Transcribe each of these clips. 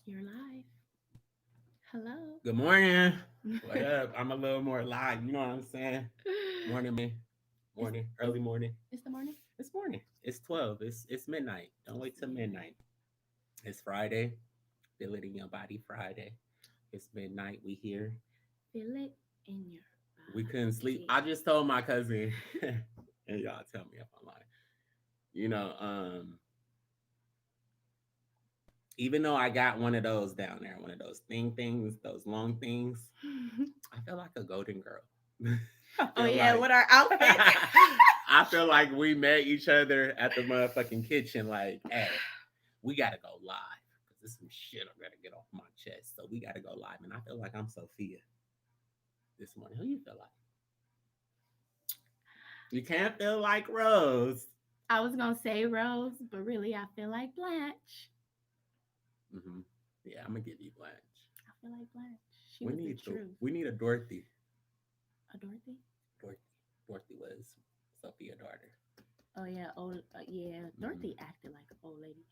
You're live. Hello. Good morning. What up? I'm a little more live. You know what I'm saying? it's Morning, it's early morning. it's the morning. It's morning. It's 12. It's midnight. Don't It's wait till midnight. midnight. It's Friday. Feel it in your body Friday. It's midnight. We here. Feel it in your We couldn't sleep. body. I just told my cousin, and y'all tell me if I'm lying. You know, even though I got one of those down there, one of those things, those long things, I feel like a golden girl. I Oh feel yeah, like with our outfits. I feel like we met each other at the motherfucking kitchen. Like, hey, we gotta go live because there's some shit I'm gonna get off my chest. So we gotta go live, and I feel like I'm Sophia this morning. Who you feel like? You can't feel like Rose. I was gonna say Rose, but really I feel like Blanche. Hmm. Yeah, I'm gonna give you Blanche. I feel like Blanche. She was the truth. We need a Dorothy. A Dorothy? Dorothy. Dorothy was Sophia's daughter. Oh yeah, yeah. Hmm. Dorothy acted like an old lady.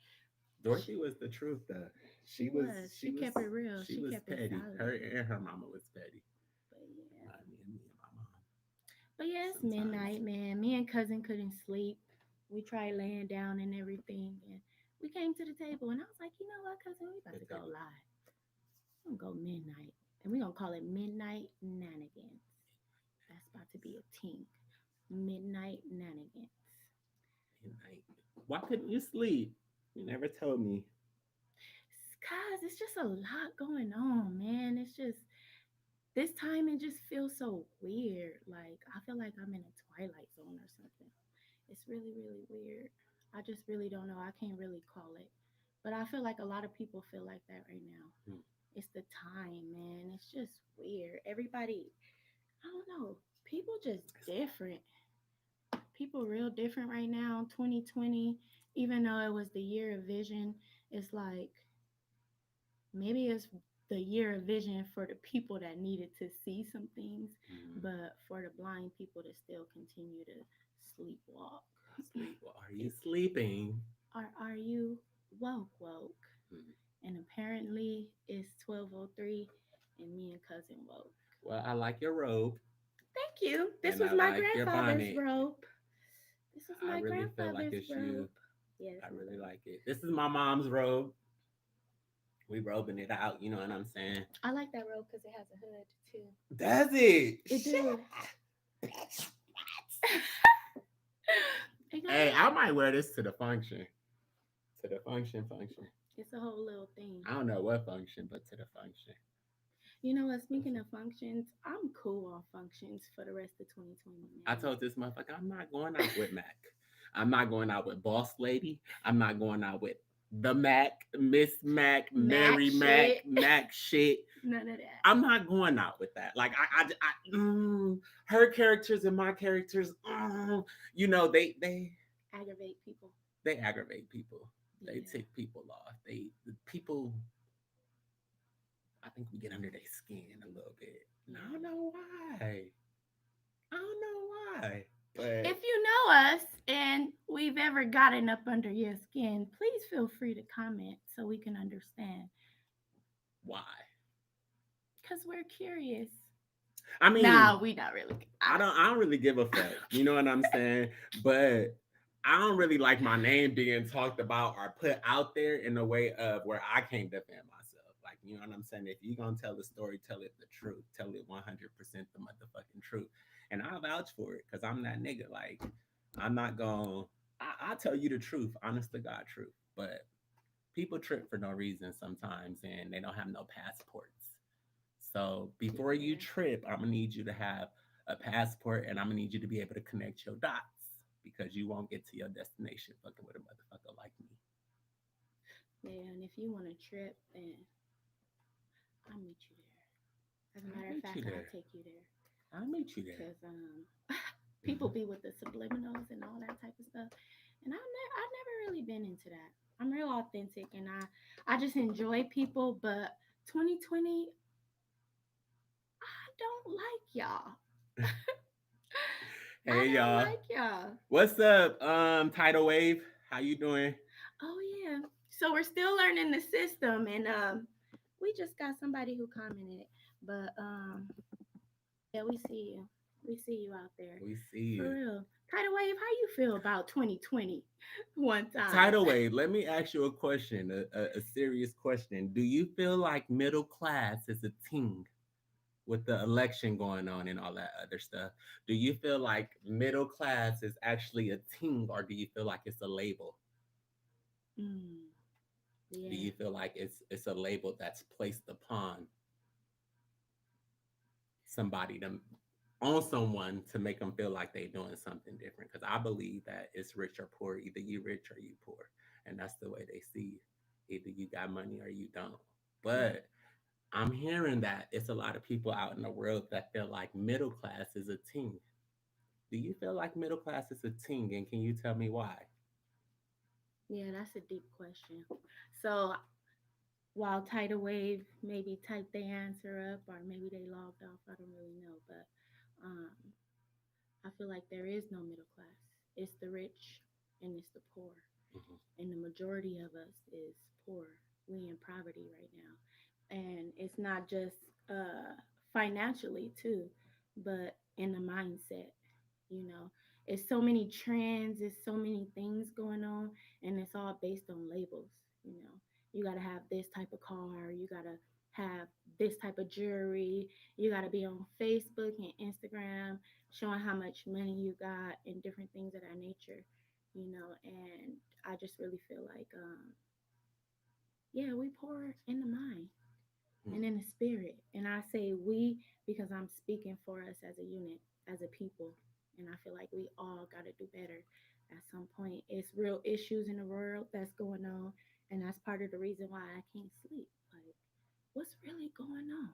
She, Dorothy was the truth though. she was. She kept it real. She She was kept it petty. Her solid. and her mama was petty. But yeah. Me and my mom But yeah, it's sometimes. midnight, man. Me and cousin couldn't sleep. We tried laying down and everything, and we came to the table, and I was like, you know what, cousin, we about The to go table. live. We're gonna go midnight, and we're gonna call it Midnight-Nanigans. That's about to be a ting. Midnight-Nanigans. Midnight. Why couldn't you sleep? You never told me. Cause it's just a lot going on, man. It's just this time it just feels so weird. Like I feel like I'm in a twilight zone or something. It's really, really weird. I just really don't know. I can't really call it. But I feel like a lot of people feel like that right now. Hmm. It's the time, man. It's just weird. Everybody, I don't know. People just different. People real different right now. 2020, even though it was the year of vision, it's like maybe it's the year of vision for the people that needed to see some things, Hmm. but for the blind people to still continue to sleepwalk. Sleep. Well, are you sleeping? Are you woke? Hmm. And apparently it's 12:03 and me and cousin woke. Well, I like your robe Thank you. This and was I my like your grandfather's bonnet. robe. This was I my really feel like grandfather's it's you. robe. Yeah, I it's my really robe. like it. This is my mom's robe. We robing it out. You know what I'm saying? I like that robe because it has a hood too. Does it? It Shit. do. It got Hey, a, I might wear this to the function. To the function. it's a whole little thing. I don't know what function, but to the function. You know what? Speaking of functions, I'm cool on functions for the rest of 2020, I man. told this motherfucker, I'm not going out with Mac. I'm not going out with Boss Lady. I'm not going out with the Mac, Miss Mac, Mac Mary Mac, shit. Mac shit. None of that. I'm not going out with that. Like her characters and my characters, you know, Aggravate people. they aggravate people. They Yeah. tick people off. The people. I think we get under their skin a little bit. And I don't Yeah. know why. I don't know why. But If you know us and we've ever gotten up under your skin, please feel free to comment so we can understand. why? Because we're curious. I Nah, mean, we not really. I don't really give a fuck. You know what I'm saying? But I don't really like my name being talked about or put out there in a way of where I can't defend myself. Like, you know what I'm saying? If you're gonna tell the story, tell it the truth. Tell it 100% the motherfucking truth. And I'll vouch for it because I'm that nigga. Like, I'm not gonna I'll tell you the truth, honest to God truth. But people trip for no reason sometimes and they don't have no passports. So before you Yeah. trip, I'm gonna need you to have a passport and I'm gonna need you to be able to connect your dots because you won't get to your destination fucking with a motherfucker like me. Yeah, and if you want to trip, then I'll meet you there. As a I'll matter of meet you fact, I'll there. take you there. I'll meet you there. Because people be with the subliminals and all that type of stuff. And I've never really been into that. I'm real authentic and I just enjoy people, but 2020, I don't like y'all. I Hey don't y'all. like y'all. What's up? Tidal Wave? How you doing? Oh yeah. So we're still learning the system, and we just got somebody who commented, but yeah, we see you. We see you out there. We see For you. real. Tidal Wave, how you feel about 2020 one time? Tidal Wave, let me ask you a question, a serious question. Do you feel like middle class is a thing with the election going on and all that other stuff? Do you feel like middle class is actually a thing, or do you feel like it's a label? Mm, Do yeah. you feel like it's a label that's placed upon somebody to on someone to make them feel like they're doing something different? Because I believe that it's rich or poor. Either you rich or you poor, and that's the way they see you. Either you got money or you don't. Yeah. But I'm hearing that it's a lot of people out in the world that feel like middle class is a thing. Do you feel like middle class is a thing, and can you tell me why? Yeah, that's a deep question. So while Tidal Wave maybe typed the answer up or maybe they logged off, I don't really know. But um, I feel like there is no middle class. It's the rich and it's the poor. Mhm. And the majority of us is poor. We in poverty right now. And it's not just financially too, but in the mindset. You know, it's so many trends, it's so many things going on, and it's all based on labels. You know, you got to have this type of car, you got to have this type of jewelry, you got to be on Facebook and Instagram showing how much money you got and different things of that nature. You know, and I just really feel like, yeah, we poor in the mind and in the spirit. And I say we because I'm speaking for us as a unit, as a people. And I feel like we all got to do better at some point. It's real issues in the world that's going on. And that's part of the reason why I can't sleep. Like, what's really going on?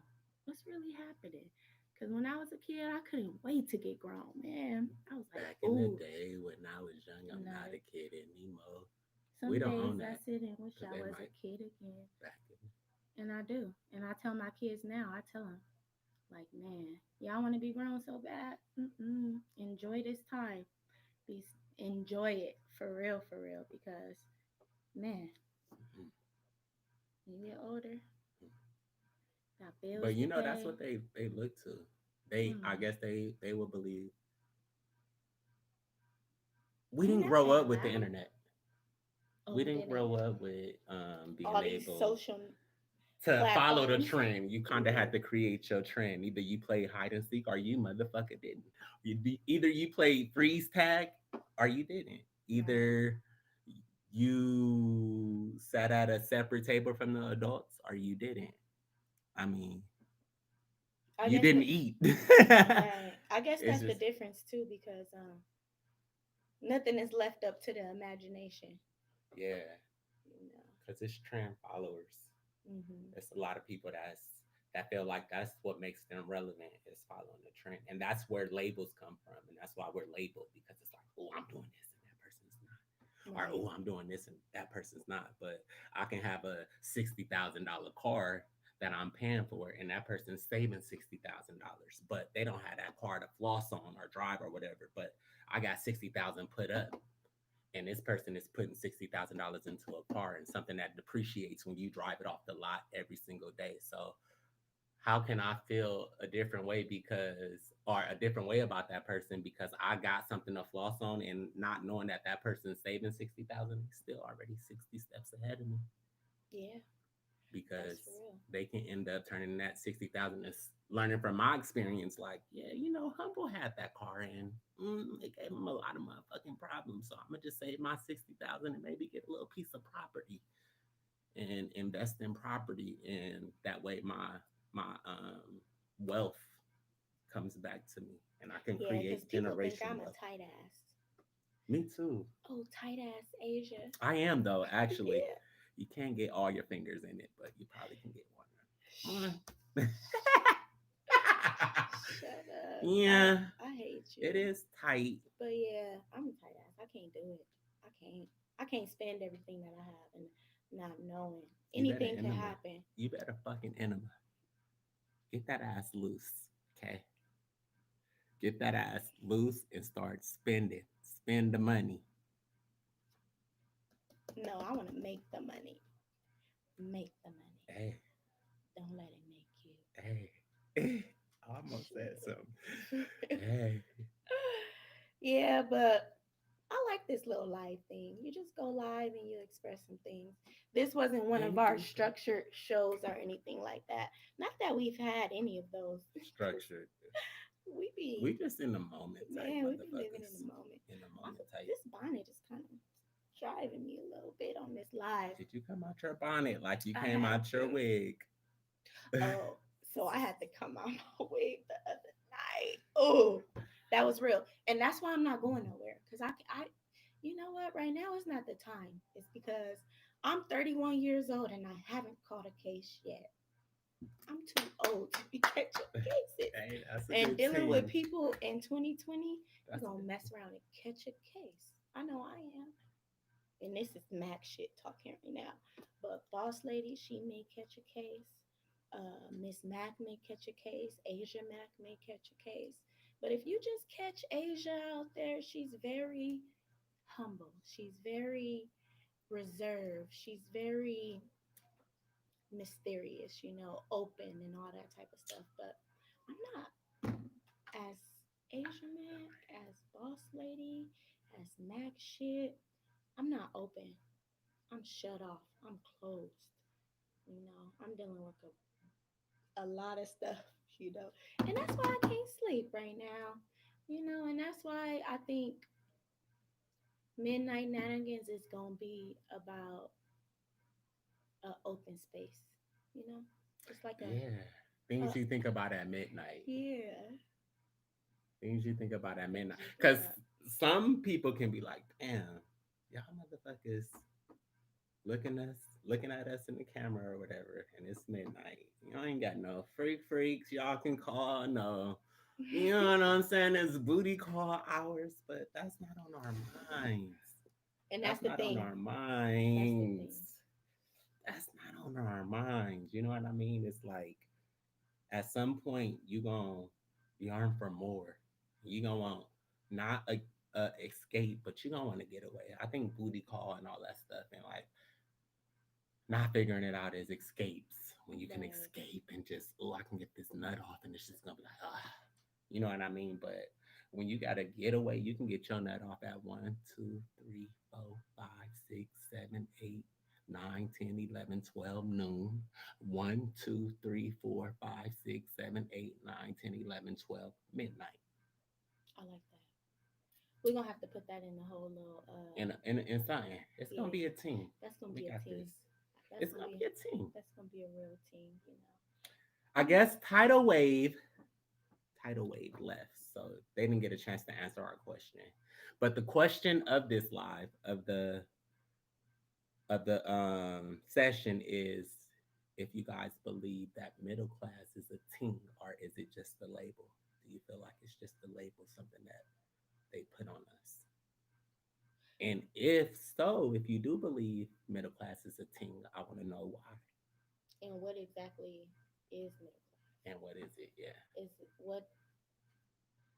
What's really happening? Because when I was a kid, I couldn't wait to get grown, man. I was like, Back in the ooh, day when I was young, I'm not no. a kid anymore. We Some don't days own I that sit and wish because I they was a might kid again. back in. And I do. And I tell my kids now, I tell them, like, man, y'all want to be grown so bad? Mm-mm. Enjoy this time. Enjoy it for real. Because, man, Mhm. when you get older, got bills But to you know that's pay. what they look to. They I Mm. guess they will believe we Ain't didn't that grow up that with the loud? internet. Oh, We we didn't didn't. grow up with being All these able social to follow the platforms. trend. You kind of had to create your trend. Either you played hide and seek or you motherfucker didn't. Either you played freeze tag or you didn't. Right. Either you sat at a separate table from the adults or you didn't. I mean, I you guess didn't what. eat. Right. I guess It's that's the just difference too, because nothing is left up to the imagination. yeah, You know. because it's trend followers. Hmm. There's a lot of people that feel like that's what makes them relevant is following the trend, and that's where labels come from, and that's why we're labeled because it's like, oh, I'm doing this and that person's not, or Right. oh, I'm doing this and that person's not. But I can have a $60,000 car that I'm paying for, and that person's saving $60,000, but they don't have that car to floss on or drive or whatever. But I got 60,000 put up, and this person is putting $60,000 into a car and something that depreciates when you drive it off the lot every single day. So how can I feel a different way because or a different way about that person because I got something to floss on and not knowing that that person's saving 60,000 is still already 60 steps ahead of me Yeah. That's because for real. they can end up turning that 60,000 as learning from my experience like yeah Humble had that car and it gave him a lot of motherfucking problems, so I'm gonna just save my 60,000 and maybe get a little piece of property and invest in property, and that way my wealth comes back to me and I can Yeah, because create people think generation I'm a wealth. tight ass. Me too. Oh, tight ass Asia. I am though, actually. Yeah. You can't get all your fingers in it, but you probably can get Shh, one. shut up. Yeah, I hate it you. is tight. But yeah, I'm a tight ass. I can't do it. I can't. I can't spend everything that I have and not knowing You better anything could enema. happen. You better fucking enema. Get that ass loose. Okay. Get that ass loose and start spending. Spend the money. No, I want to make the money. Make the money. Hey, Don't let it make you. hey. I almost said something. Hey. Yeah, but I like this little live thing. You just go live and you express some things. This wasn't one And of you our do so structured shows or anything like that. Not that we've had any of those. structured. We We be, just in the moment type man, we be living in motherfuckers. the moment. In the I, moment type. this bonnet is kind of driving me a little bit on this live. Did you come out your bonnet like you I came had out your to. wig? Oh, so I had to come out my wig the other night. Oh, that was real, and that's why I'm not going nowhere. Cause you know what? Right now is not the time. It's because I'm 31 years old and I haven't caught a case yet. I'm too old to be catching cases. Hey, that's a And good dealing with team. people in 2020, you're That's a gonna good mess team. around and catch a case. I know I am. And this is Mac shit talking right now. But Boss Lady, she may catch a case. Miss Mac may catch a case. Asia Mac may catch a case. But if you just catch Asia out there, she's very humble. She's very reserved. She's very mysterious, open and all that type of stuff. But I'm not. As Asia Mac, as Boss Lady, as Mac shit, I'm not open. I'm shut off. I'm closed. I'm dealing with a lot of stuff, you know. And that's why I can't sleep right now, and that's why I think Midnight-Nanigans is going to be about an open space, you know. Just like Yeah. a Things you think about at midnight. yeah. Things you think about at midnight. Because Yeah. some people can be like, damn, y'all motherfuckers looking at us in the camera or whatever, and it's midnight. Y'all ain't got no freaks y'all can call, no. You know what I'm saying? It's booty call hours, but that's not on our minds. And that's That's the not on thing. our That's the minds. thing. That's not on our minds. You know what I mean? It's like at some point you gonna yearn for more. You gonna want not a escape, but you gonna want to get away. I think booty call and all that stuff and like not figuring it out is escapes when you can Right. escape and just I can get this nut off and it's just gonna be like you know what I mean. But when you gotta get away, you can get your nut off at 1, 2, 3, 4, 5, 6, 7, 8, 9, 10, 11, 12 noon. 1, 2, 3, 4, 5, 6, 7, 8, 9, 10, 11, 12 midnight. I like that. We're gonna have to put that in the whole little In something, it's gonna yeah. be a team. That's gonna We be a got this. team. That's It's gonna gonna be be a team. that's gonna be a real team. I guess tidal wave left, so they didn't get a chance to answer our question. But the question of this live of the session is if you guys believe that middle class is a thing or is it just a label? Do you feel like it's just a label, something that they put on us? And if so, if you do believe middle class is a thing, I want to know why And what exactly is middle class? and what is it? Yeah, Is what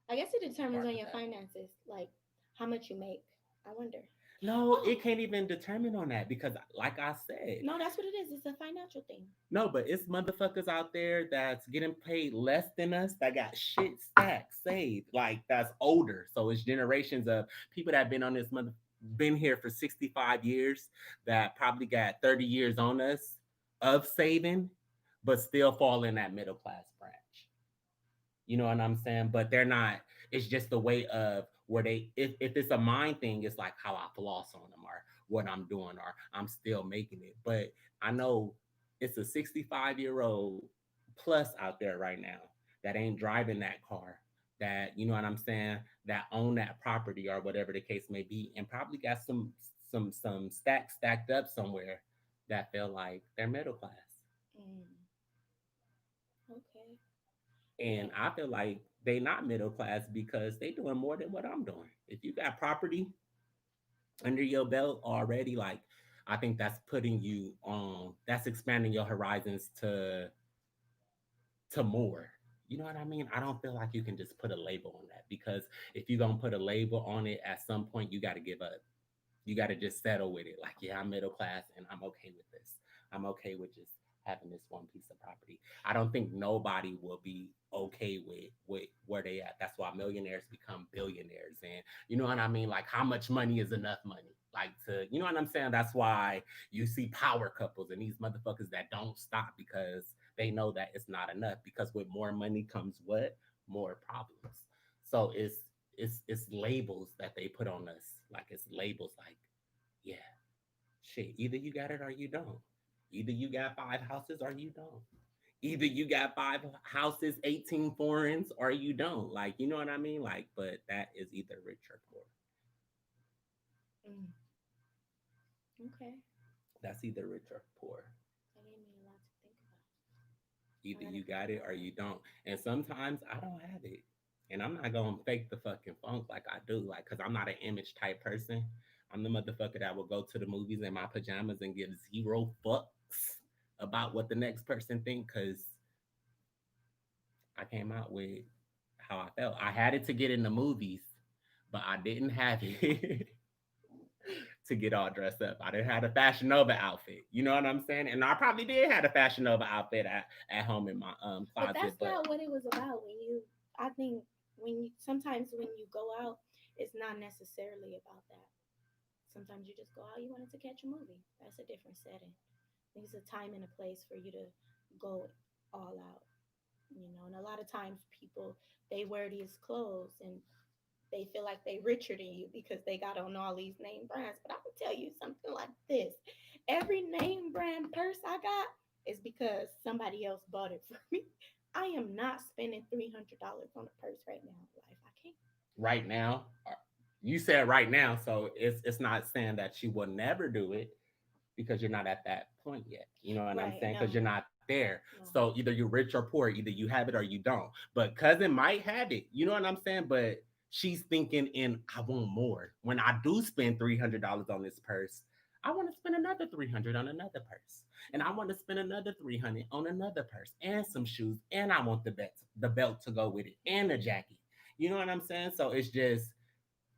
I guess it determines start on with your that. finances, like how much you make. I wonder. No, Oh it can't even determine on that because, like I said, no, that's what it is. It's a financial thing. no, but it's motherfuckers out there that's getting paid less than us that got shit stacked, saved, like that's older. So it's generations of people that been on this been here for 65 years that probably got 30 years on us of saving, but still fall in that middle class branch. You know what I'm saying? But they're not. It's just the way of where they. If it's a mind thing, it's like how I floss on them or what I'm doing or I'm still making it. But I know it's a 65-year-old plus out there right now that ain't driving that car. That you know what I'm saying? That own that property or whatever the case may be, and probably got some stacks stacked up somewhere that feel like they're middle class. Mm, okay. And Yeah. I feel like they not middle class because they doing more than what I'm doing. If you got property under your belt already, like I think that's putting you on that's expanding your horizons to more. You know what I mean? I don't feel like you can just put a label on that because if you're gonna put a label on it, at some point you gotta give up. You got to just settle with it. Like, yeah, I'm middle class and I'm okay with this. I'm okay with just having this one piece of property. I don't think nobody will be okay with where they at. That's why millionaires become billionaires. And you know what I mean? Like, how much money is enough money? Like, to, you know what I'm saying? That's why you see power couples and these motherfuckers that don't stop because they know that it's not enough. Because with more money comes what? More problems. So it's labels that they put on us. Like, it's labels like, yeah, shit, either you got it or you don't. Either you got five houses or you don't. Either you got five houses, 18 foreigns, or you don't. Like, you know what I mean? Like, but that is either rich or poor. Mm, okay. That's either rich or poor. That gave me a lot to think Either about. I you gotta got it ponder or that. you don't. And sometimes I don't have it. And I'm not gonna fake the fucking funk like I do, like, cause I'm not an image type person. I'm the motherfucker that will go to the movies in my pajamas and give zero fucks about what the next person think, cause I came out with how I felt. I had it to get in the movies, but I didn't have it to get all dressed up. I didn't have a Fashion Nova outfit. You know what I'm saying? And I probably did have a Fashion Nova outfit at home in my But closet, that's but not what it was about. When you, I think, when you sometimes when you go out, it's not necessarily about that. Sometimes you just go out, you wanted to catch a movie. That's a different setting. There's a time and a place for you to go all out, and a lot of times people, they wear these clothes and they feel like they richer than you because they got on all these name brands. But I can tell you something like this: every name brand purse I got is because somebody else bought it for me. I am not spending $300 on a purse right now in life. I can't. right now, you said right now, so it's not saying that you will never do it because you're not at that point yet. You know what I'm Right? saying? Because No, you're not there. no. So either you're rich or poor, either you have it or you don't. But cousin might have it. You know what I'm saying? But she's thinking in I want more. When I do spend $300 on this purse, I want to spend another 300 on another purse. And I Right. want to spend another 300 on another purse and some shoes. And I want the belt to go with it and a jacket. You know what I'm saying? So it's just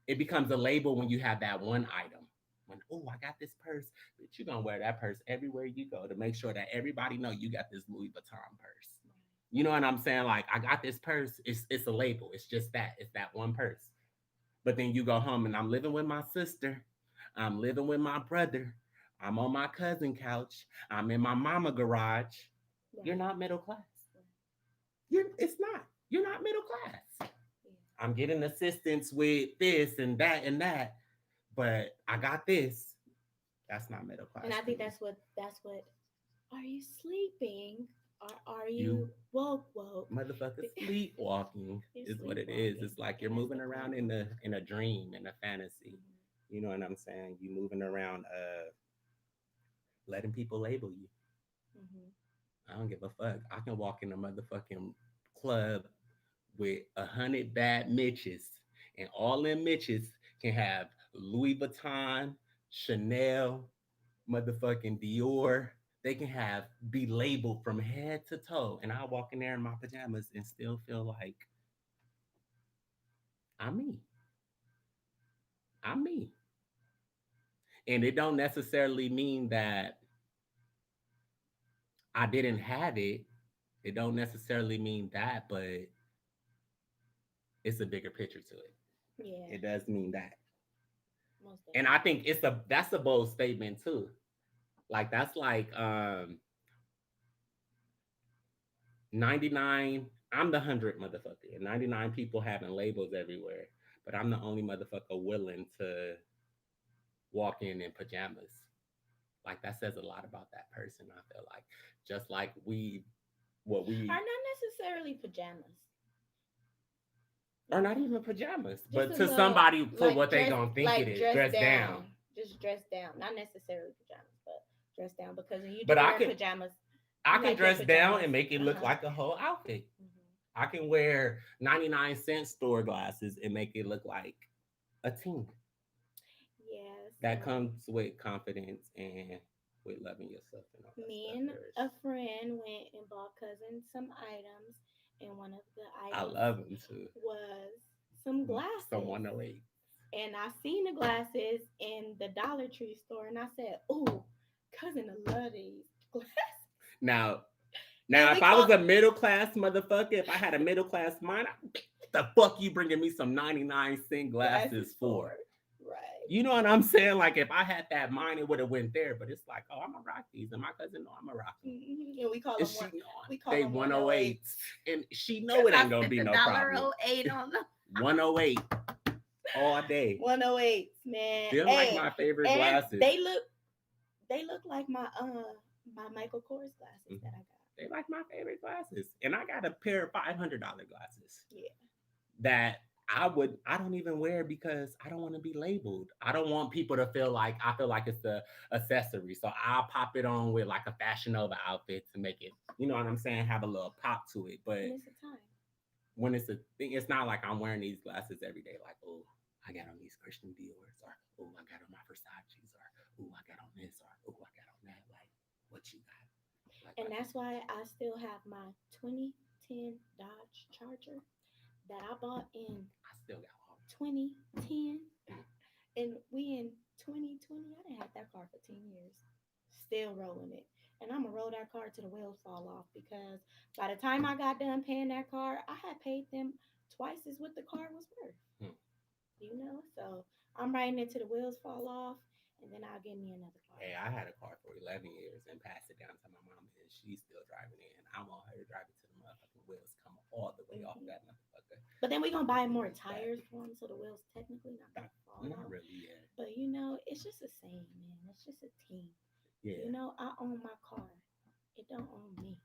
it becomes a label when you have that one item. When, oh, I got this purse, but you're gonna wear that purse everywhere you go to make sure that everybody know you got this Louis Vuitton purse. You know what I'm saying? Like, I got this purse. It's a label. It's just that. It's that one purse. But then you go home and I'm living with my sister. I'm living with my brother. I'm on my cousin couch. I'm in my mama garage. You're Right. not middle class. Right. It's not. You're not middle class. Yeah. I'm getting assistance with this and that and that, but I got this. That's not middle And class I to think me. that's what. Are you sleeping? Or are You you woke? Woke? motherfucker sleepwalking You're is what it is. sleepwalking, It's like you're and that's moving the around problem. in a dream, in a fantasy. Hmm. You know what I'm saying? You moving around letting people label you. Hmm. I don't give a fuck. I can walk in a motherfucking club with 100 bad Mitches, and all them Mitches can have Louis Vuitton, Chanel, motherfucking Dior. They can have be labeled from head to toe, and I walk in there in my pajamas and still feel like I'm me. I'm me, and it don't necessarily mean that I didn't have it. It don't necessarily mean that, but it's a bigger picture to it. Yeah, It does mean that, most and I definitely. think that's a bold statement too. Like, that's like 99. I'm the 100th motherfucker, and 99 people having labels everywhere, but I'm the only motherfucker willing to walk in pajamas. Like, that says a lot about that person. I feel like just like what Are we not necessarily pajamas. are Like not even pajamas, just but a to little, somebody for like what they dress, gonna think it like is, dress dressed down. down. Just dress down. Not necessarily pajamas, but dress down, because when you But do wear pajamas, I you can like your dress down pajamas. and make it Uh look huh. like a whole outfit. Hmm. I can wear 99-cent store glasses and make it look like a team. Yeah. That So comes with confidence and with loving yourself and all that me stuff. and There is. a friend went and bought cousin some items, and one of the I items love them too. was some Some glasses. 108. and I seen the glasses in the Dollar Tree store, and I said, "Ooh, cousin, I love these glasses." Now, And now, we if I was call a middle class motherfucker, if I had a middle class mind, the fuck you bringing me some 99-cent glasses glasses for for? right. You know what I'm saying? Like if I had that mind, it would have went there. But it's like, oh, I'm gonna rock these, and my cousin know I'm gonna rock them. And And she know we call they them 108 108s, and she know because it I ain't gonna spent be the no dollar problem. 08 on them. 108 all day. 108s, man. They're like Hey, my favorite and glasses. they look like my Michael Kors glasses Mhm. that I got. They like my favorite glasses, and I got a pair of $500 glasses Yeah. that I don't even wear because I don't want to be labeled. I don't want people to feel like I feel like it's the accessory. So I'll pop it on with like a Fashion Nova outfit to make it, you know what I'm saying, have a little pop to it. When But it's a time. when it's a thing, it's not like I'm wearing these glasses every day. Like, oh, I got on these Christian Dior's, or oh, I got on my Versace's, or oh, I got on this, or oh, I got on that. Like, what you got? And that's why I still have my 2010 Dodge Charger that I bought in I still got all. 2010. And we in 2020. I didn't have that car for 10 years. Still rolling it. And I'm going to roll that car till the wheels fall off because by the time I got done paying that car, I had paid them twice as what the car was worth. Hmm. You know? So I'm riding it till the wheels fall off and then I'll get me another car. Hey, I had a car for 11 years and passed it down to my mom, and she's still driving it. And I want her to drive it to the motherfucking wheels come all the way off Mhm. that motherfucker. But then we're going to buy more It's bad. tires for them so the wheels technically not going Not, to fall not off. really, yeah. But you know, it's just a saying, man. It's just a team. You Yeah. know, I own my car. It don't own me.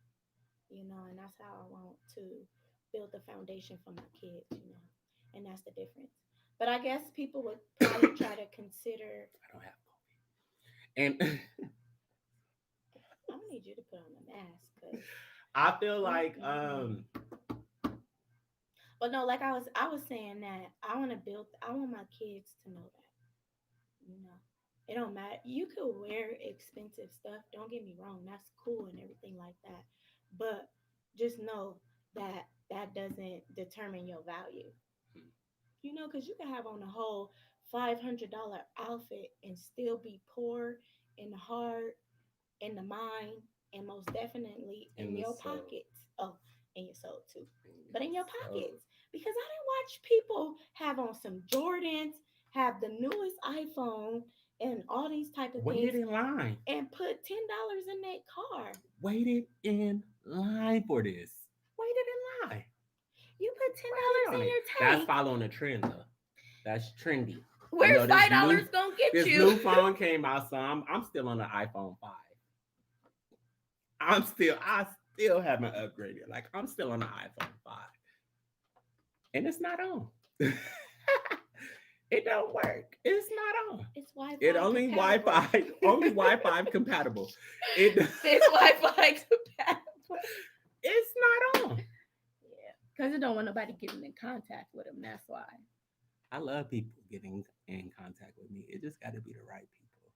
You know, and that's how I want to build the foundation for my kids, you know. And that's the difference. But I guess people would probably try to consider I don't have COVID. And I'm gonna need you to put on a mask because I feel like mm-mm-mm. But no, like I was saying that I want my kids to know that, you know. It don't matter. You could wear expensive stuff. Don't get me wrong. That's cool and everything like that. But just know that that doesn't determine your value. You know, because you can have on a whole $500 outfit and still be poor in the heart, in the mind, and most definitely in in the your soul. pockets. Oh, in your soul too. In But in your your soul. pockets. Because I didn't watch people have on some Jordans, have the newest iPhone, and all these type of Waited things, in line. and put $10 in that car. Waited in line for this. Waited in line. You put ten Waited dollars on in it. your That's tank. following a trend though. That's trendy. You Where's know, $5 gonna get this you? new phone came out, so I'm still on the iPhone 5. I still haven't upgraded. Like I'm still on the iPhone 5. And it's not on. It don't work. It's not on. It's It Wi-Fi only compatible. Wi-Fi, only Wi-Fi compatible. It It's Wi-Fi compatible. it's not on. Yeah, because it don't want nobody getting in contact with them. That's why. I love people getting in contact with me. It just got to be the right people.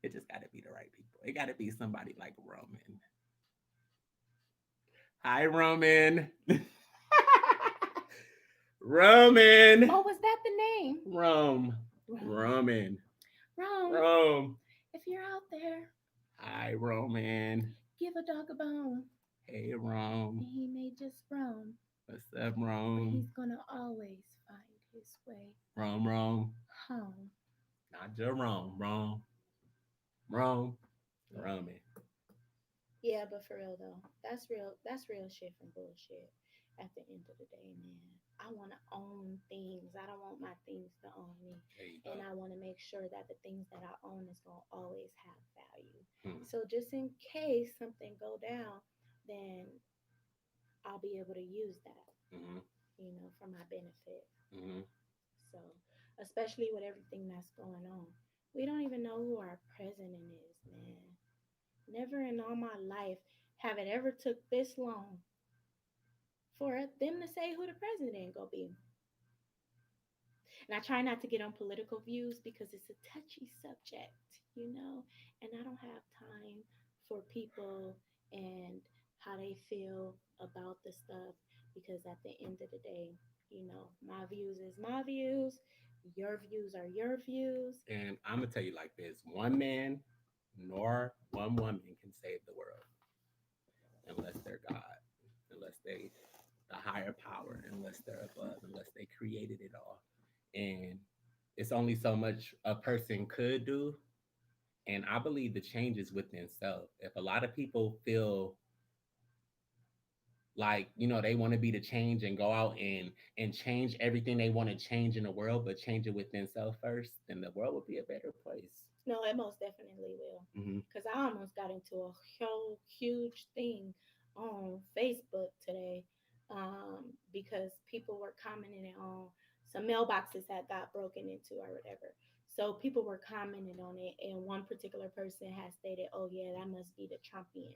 It just got to be the right people. It got to be somebody like Roman. Hi, Roman. Roman. Oh, was that the name? Rome. Rome. Roman. Rome. Rome. If you're out there, Hi, Roman. give a dog a bone, Hey, and Rome. he may just roam, What's up, but Rome? he's gonna always find his way Rome, Rome. home. Not Jerome. Rome. Rome. Yeah. Roman. Yeah, but for real though, that's real. That's real shit from bullshit. At the end of the day, man, I want to own things. I don't want my things to own me, There you and go. I want to make sure that the things that I own is gonna always have value. Hmm. So just in case something go down, then I'll be able to use that, Mm-hmm. for my benefit. Mm-hmm. So, especially with everything that's going on, we don't even know who our president is, man. Never in all my life have it ever took this long for them to say who the president gonna be. And I try not to get on political views because it's a touchy subject, and I don't have time for people and how they feel about the stuff because at the end of the day, my views is my views Your views are your views. And I'm gonna tell you like this: one man nor one woman can save the world unless they're God, unless they the higher power, unless they're above, unless they created it all. And it's only so much a person could do. And I believe the change is within self. If a lot of people feel like, they want to be the change and go out and change everything they want to change in the world, but change it within self first, then the world would be a better place. No, it most definitely will. Hmm. Because I almost got into a whole huge thing on Facebook today, because people were commenting on some mailboxes that got broken into or whatever. So people were commenting on it, and one particular person had stated, "Oh yeah, that must be the Trumpians."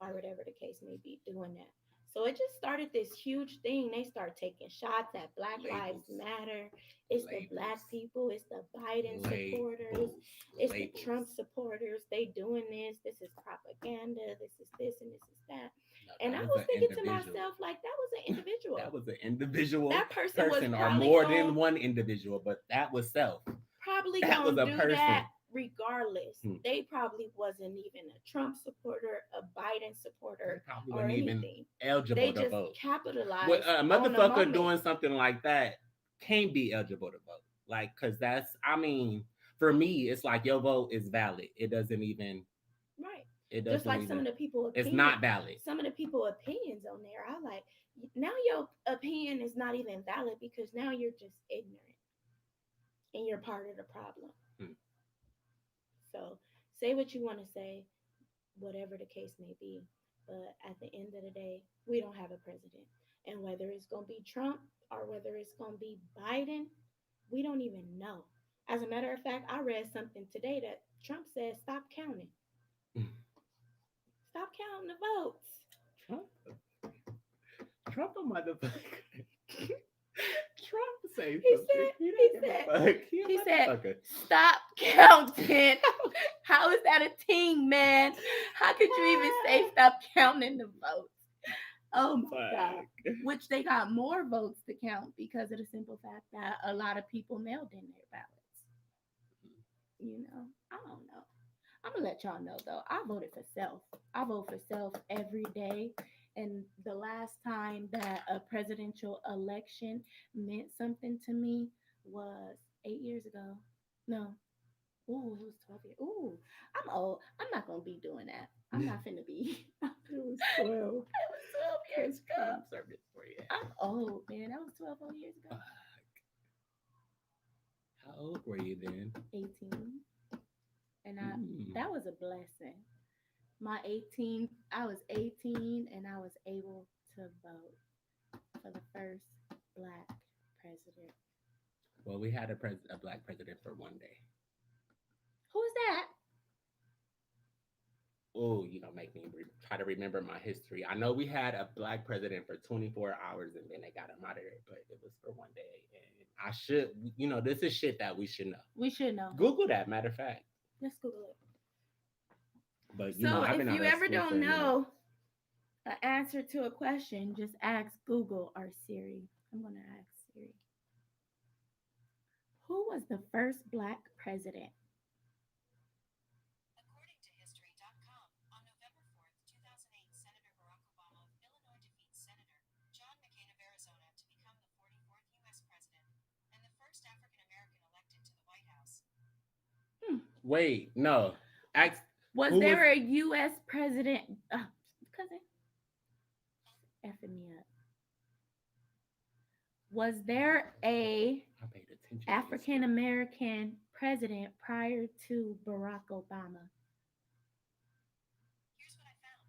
Or whatever the case may be, doing that. So it just started this huge thing. They start taking shots at Black Lives Labels, Matter. It's the labels, black people. It's the Biden supporters. labels, It's the labels. Trump supporters. They doing this. This is propaganda. This is this and this is that. No, And that I was was an thinking to individual. myself, like, that was an That individual. was an individual That person was person, or probably more than going one individual, but that was self. probably That was gonna a do that person. regardless. Hmm. They probably wasn't even a Trump supporter, a Biden They supporter, probably or wasn't even anything. eligible They to just vote. What capitalized a on the motherfucker moment. doing something like that can't be eligible to vote. Like, cause I mean, for me, it's like your vote is valid. Right. It Just doesn't like some even, of the people it's opinion not valid. some of the people opinions on there. I like, now your opinion is not even valid because now you're just ignorant and you're part of the problem. Hmm. So say what you want to say, whatever the case may be. But at the end of the day, we don't have a president. And whether it's going to be Trump or whether it's going to be Biden, we don't even know. As a matter of fact, I read something today that Trump said, stop counting. Stop counting the votes. Trump, Trump a motherfucker. Trump say He something. said, He he don't give said, a fuck. He he a said, motherfucker. stop counting. How is that a team, man? How could you even say stop counting the votes? Oh my God. Fuck. Which they got more votes to count because of the simple fact that a lot of people mailed in their ballots. I don't know. I'm gonna let y'all know though. I voted for self. I vote for self every day. And the last time that a presidential election meant something to me was 8 years ago. No. Ooh, it was 12 years. Ooh, I'm old. I'm not gonna be doing that. I'm not finna be. It was 12. It was 12 years That's ago. crime service for you. I'm old, man. That was 12 whole years ago. Fuck. How old were you then? 18. And Mm. that was a blessing. My 18, I was 18 and I was able to vote for the first black president. Well, we had a black president for one day. Who's that? Oh, make me try to remember my history. I know we had a black president for 24 hours and then they got him out of there, but it was for one day. And I should, this is shit that we should know. We should know. Google that, matter of fact. Let's Google it. But, So I've if been out you of ever school for don't a minute. know an answer to a question, just ask Google or Siri. I'm going to ask Siri. Who was the first black president? According to History.com, on November 4th, 2008, Senator Barack Obama of Illinois defeats Senator John McCain of Arizona to become the 44th U.S. president and the first African American elected to the White House. Wait, no. Ask, Was who there was a U.S. president? Cousin, effing me up. Was there a I paid attention to African American president prior to Barack Obama? Here's what I found.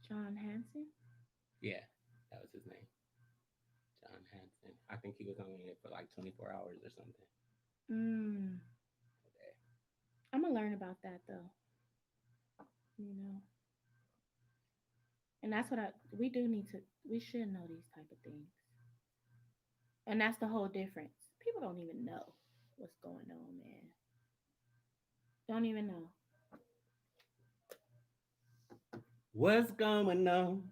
John Hanson? Yeah, that was his name. John Hanson. I think he was only in it for like 24 hours or something. Mm. Okay. I'm gonna learn about that though. You know, and that's what we do need to. We should know these type of things, and that's the whole difference. People don't even know what's going on, man. Don't even know. What's going on?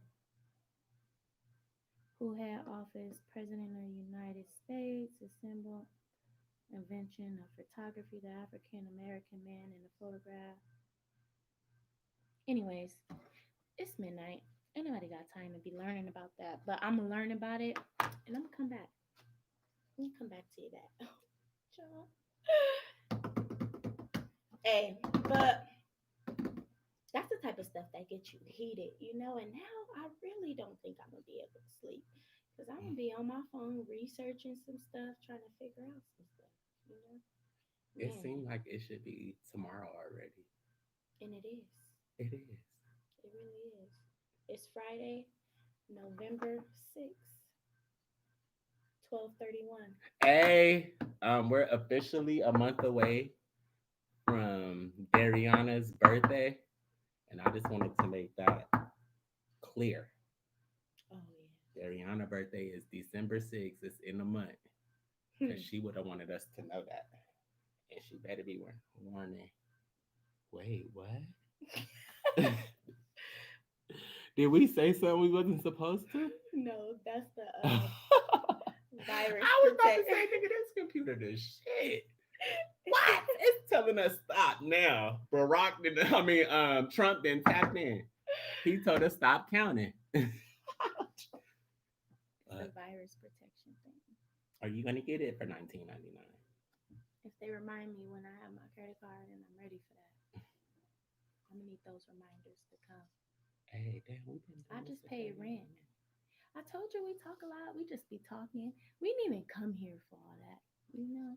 Who who had office president of the United States, a symbol invention of photography, the African American man in the photograph. Anyways, it's midnight. Ain't nobody got time to be learning about that, but I'm gonna learn about it and I'm gonna come back. I'm gonna come back to you that. Hey, but that's the type of stuff that gets you heated, you know. And now I really don't think I'm gonna be able to sleep because I'm gonna be on my phone researching some stuff, trying to figure out some stuff, you know. It Man, seemed like it should be tomorrow already. and it is. It is. It really is. It's Friday, November 6th, 12:31. Hey, we're officially a month away from Dariana's birthday, and I just wanted to make that clear. Oh Dariana's birthday is December 6th. It's in a month. yeah. Because she would have wanted us to know that. And she better be warning. Wait, what? Did we say something we wasn't supposed to? No, that's the I virus was about to protector. say, nigga, this computer this shit. What? It's telling us stop now. Trump then tapped in. He told us stop counting. It's a virus protection thing. Are you gonna get it for $19.99? If they remind me when I have my credit card and I'm ready for that, I'm gonna need those reminders to come. Hey, damn, we been I doing this just for paid 30 rent. minutes. I told you we talk a lot. We just be talking. We didn't even come here for all that, you know.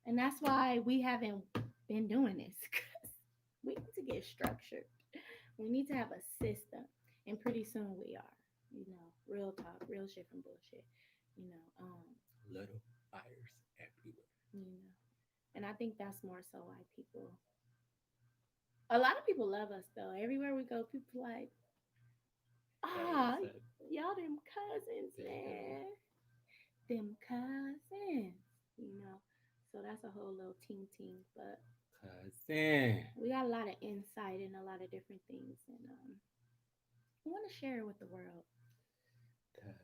And that's why we haven't been doing this. 'Cause we need to get structured. We need to have a system, and pretty soon we are. You know, real talk, real shit from bullshit. You know, Little fires everywhere. you know, and I think that's more so why people. A lot of people love us though. Everywhere we go, people like, ah, What's up? y'all them cousins, Yeah. man. Them cousins, you know. So that's a whole little team, but Cousin. we got a lot of insight and a lot of different things, and we want to share it with the world, and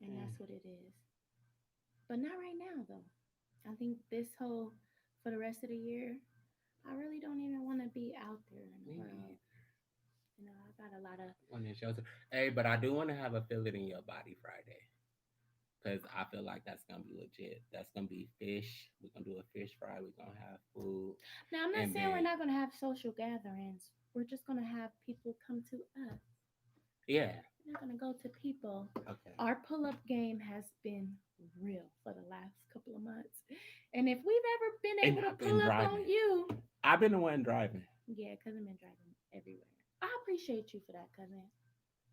Cousin. that's what it is. But not right now, though. I think this whole for the rest of the year, I really don't even want to be out there in the Me world. neither. You know, I got a lot of. On this shelter. Hey, but I do want to have a feel it in your body Friday. Because I feel like that's gonna be legit. That's gonna be fish. We're gonna do a fish fry. We're gonna have food. Now, I'm not And saying we're then not going to have social gatherings. We're just going to have people come to us. yeah. We're not going to go to people. Okay. Our pull up game has been real for the last couple of months. And if we've ever been And able to I've been pull up driving. on you, I've been the one driving. yeah, cousin been driving everywhere. I appreciate you for that, cousin.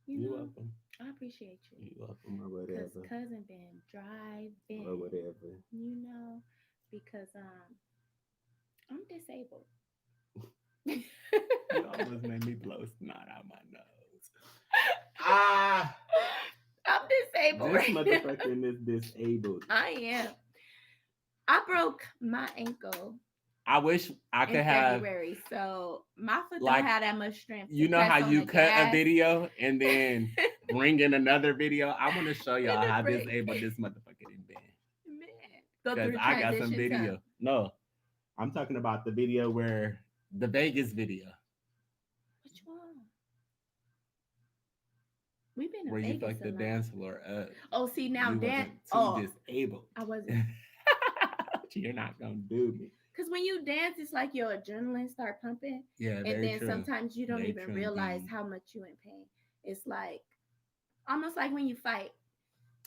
You You know, welcome. I appreciate you. You welcome or Because whatever. cousin been driving, Or whatever. you know, because I'm disabled. I'm You almost made me blow snot out my nose. Ah, disabled this right now. motherfucker is disabled. I am. I broke my ankle I wish I in could have, February, so my foot like, don't have that much strength. you to know press how on you the cut a gas video and then bring in another video. I want to show and y'all the how brake. disabled this motherfucker done been. Man, go Because through I got some transition time. video. No, I'm talking about the video where the Vegas video Which one? We've been to where you Vegas fucked a the lot. dance floor up. Oh, see now You dance. wasn't too Oh, disabled. I wasn't. You're not gonna do me. Because when you dance, it's like your adrenaline start pumping, Yeah, and very then true. sometimes you don't Very even true realize indeed. how much you in pain. It's like almost like when you fight.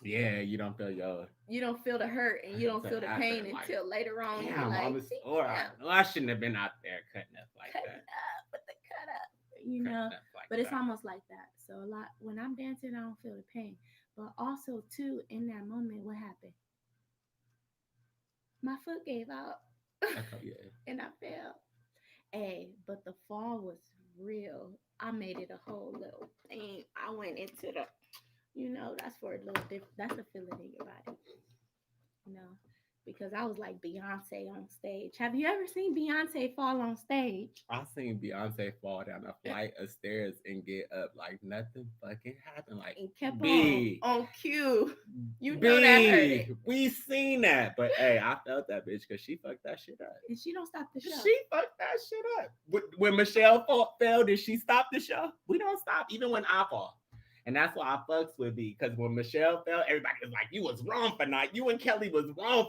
Yeah, you don't feel your You don't feel the hurt and you don't to feel the after pain like until later on. You're damn, I like, was or I, damn, no, I shouldn't have been out there cutting up like cutting that. up with the cut up, you Cutting know. up like But it's that. almost like that. So a lot when I'm dancing, I don't feel the pain. But also too, in that moment, what happened? My foot gave out Okay, yeah. and I fell. Hey, but the fall was real. I made it a whole little thing. I went into the, that's for a little different. That's a feeling in your body, you know. because I was like Beyonce on stage. Have you ever seen Beyonce fall on stage? I seen Beyonce fall down a flight of stairs and get up like nothing fucking happened. Like, And kept B, on cue. You know that hurt it. B, we seen that. But hey, I felt that bitch because she fucked that shit up. And she don't stop the show. She fucked that shit up. When Michelle fell, did she stop the show? We don't stop, even when I fall. And that's why I fucks with B. Because when Michelle fell, everybody was like, you was wrong for not. You and Kelly was wrong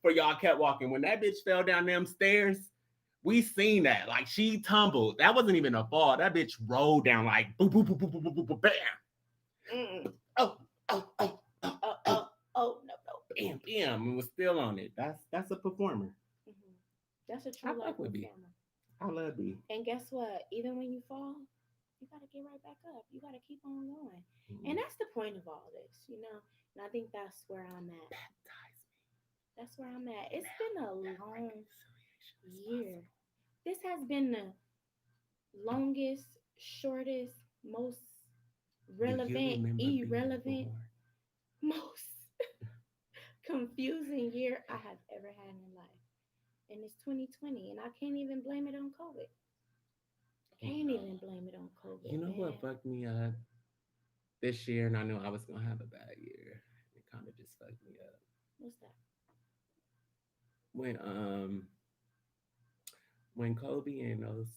for y'all kept walking. When that bitch fell down them stairs, we seen that. Like, she tumbled. That wasn't even a fall. That bitch rolled down like boop, boop, boop, boop, boop, boop, boop, bam. Mm-mm. Oh, oh, oh, oh, No. bam, bam. And was still on it. That's a performer. Mm-hmm. That's a I true life fuck with B. performer. I love B. And guess what? Even when you fall, you gotta get right back up. You gotta keep on going. And that's the point of all this, you know. And I think that's where I'm at. Baptize That's where I'm at. It's been a me. long year. This has been the longest, shortest, most Do you relevant, remember being irrelevant, born? most confusing year I have ever had in life. And it's 2020, and I can't even blame it on COVID. Can't even blame it on COVID, You know man. what fucked me up this year, and I knew I was gonna have a bad year. It kind of just fucked me up What's that? when when Kobe and those,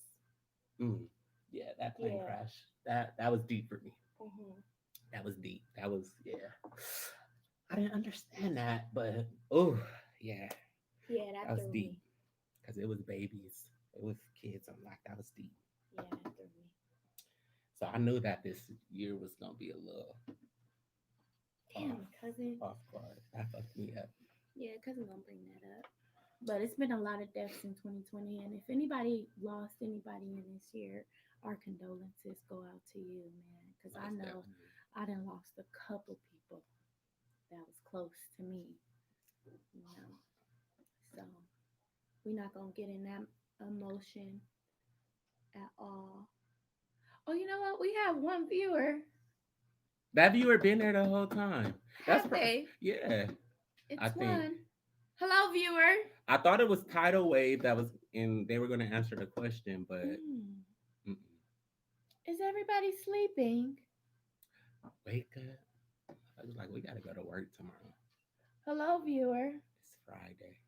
mm, yeah, that plane Yeah. crash. That was deep for me. Mm-hmm. That was deep. That was, yeah. I didn't understand that, but oh yeah, Yeah, that that was threw deep me. because it was babies, it was kids. I'm like, that was deep. Yeah, that threw me. So I knew that this year was gonna be a little off, Damn, cousin. off guard. That fucked me up. Yeah, cousin gonna bring that up. But it's been a lot of deaths in 2020, and if anybody lost anybody in this year, our condolences go out to you, man. Because I Most know definitely. I done lost a couple people that was close to me, you know. So we're not gonna get in that emotion at all. Oh, you know what? We have one viewer. That viewer been there the whole time. Have they? Yeah. I It's think one. Hello, viewer. I thought it was tidal wave that was in. They were going to answer the question, but Mm. mm-mm. Is everybody sleeping? Wake up! I was like, we got to go to work tomorrow. Hello, viewer. It's Friday.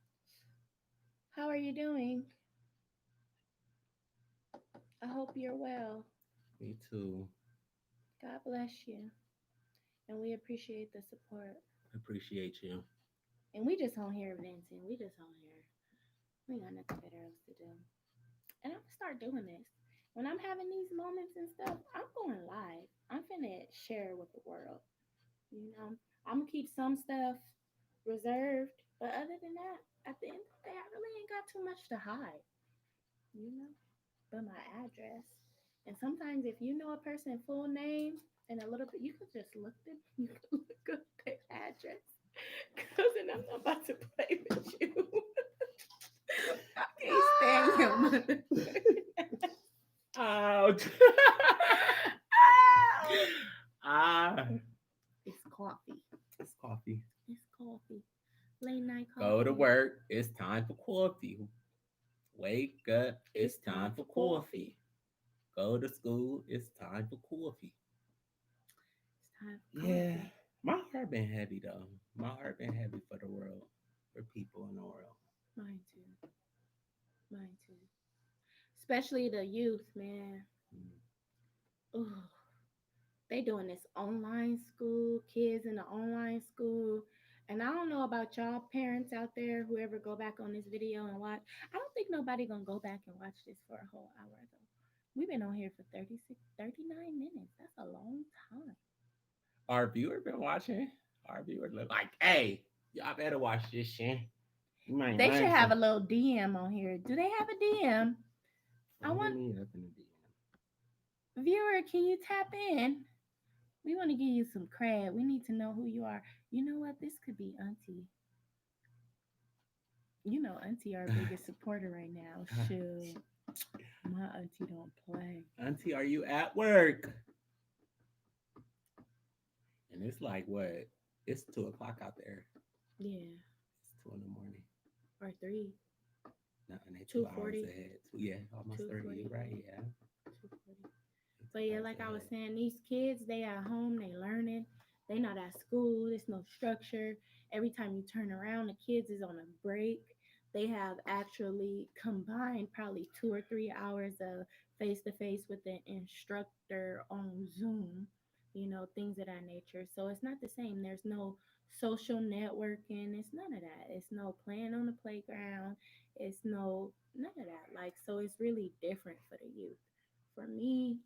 How are you doing? I hope you're well. Me too. God bless you. And we appreciate the support. Appreciate you. And we just on here venting. We just on here. We got nothing better else to do. And I'm gonna start doing this. When I'm having these moments and stuff, I'm going live. I'm finna share with the world. You know, I'm gonna keep some stuff reserved, but other than that, at the end of the day, I really ain't got too much to hide. You know, but my address. And sometimes, if you know a person's full name and a little bit, you could just look them. You could look up their address. Cousin, I'm not about to play with you. I can't stand your mother. Ouch. Ah. It's coffee. It's coffee. It's coffee. Late night coffee. Go to work. It's time for coffee. Wake up. It's time for coffee. Go to school. It's time for coffee. It's time for coffee. Yeah. My heart been heavy though. My heart been heavy for the world, for people in the world. Mine too. Mine too. Especially the youth, man. Mm. Ugh. They doing this online school, kids in the online school. And I don't know about y'all parents out there, whoever go back on this video and watch. I don't think nobody gonna go back and watch this for a whole hour though. We've been on here for 36, 39 minutes. That's a long time. Our viewer been watching. Our viewer look like, hey, y'all better watch this shit. You might They should learn have a something. little DM on here. Do they have a DM? I Follow want me up in the DM. viewer, can you tap in? We want to give you some cred. We need to know who you are. You know what? This could be Auntie. You know, Auntie, our biggest supporter right now. Shoot, my Auntie don't play. Auntie, are you at work? And it's like what? It's 2 o'clock out there. Yeah. It's 2 in the morning. or 3, Nothing. They 2 hours 2:40, ahead. Yeah, almost 3. 2:40, You're right. Yeah, 2:40. they But two yeah, hours like I was ahead. saying, these kids, they at home, they learning. They not at school. There's no structure. Every time you turn around, the kids is on a break. They have actually combined probably 2 or 3 hours of face to face with the instructor on Zoom, things of that nature. So it's not the same. There's no social networking. It's none of that. It's no playing on the playground. It's no none of that. Like, so it's really different for the youth. For me,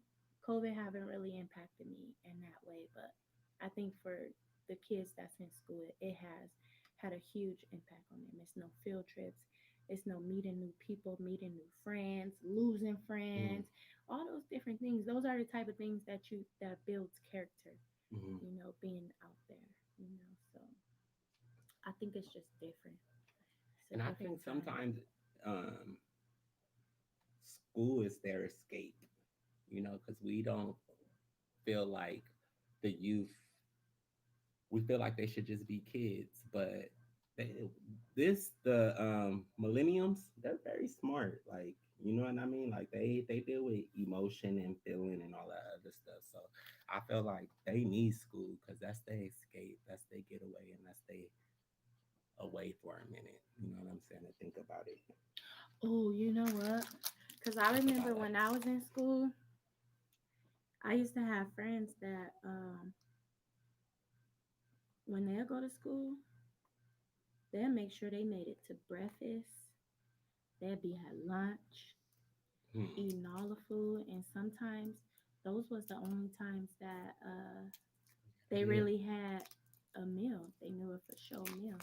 COVID haven't really impacted me in that way, but I think for the kids that's in school, it has had a huge impact on them. It's no field trips, it's no meeting new people, meeting new friends, losing Mm, friends, all those different things. Those are the type of things that builds character, mm-hmm. being out there, So I think it's just different. It's And a I different think time. sometimes um, school is their escape, because we don't feel like the youth, we feel like they should just be kids, but they, the millenniums, they're very smart. Like, you know what I mean? Like they deal with emotion and feeling and all that other stuff. So I feel like they need school because that's their escape, that's their getaway, and that's their away for a minute. You know what I'm saying? To think about it. Oh, you know what? Because I Think about remember like, when I was in school, I used to have friends that when they'll go to school, they'll make sure they made it to breakfast. They'll be at lunch, hmm, eating all the food, and sometimes those was the only times that they yeah, really had a meal. They knew it for sure meal,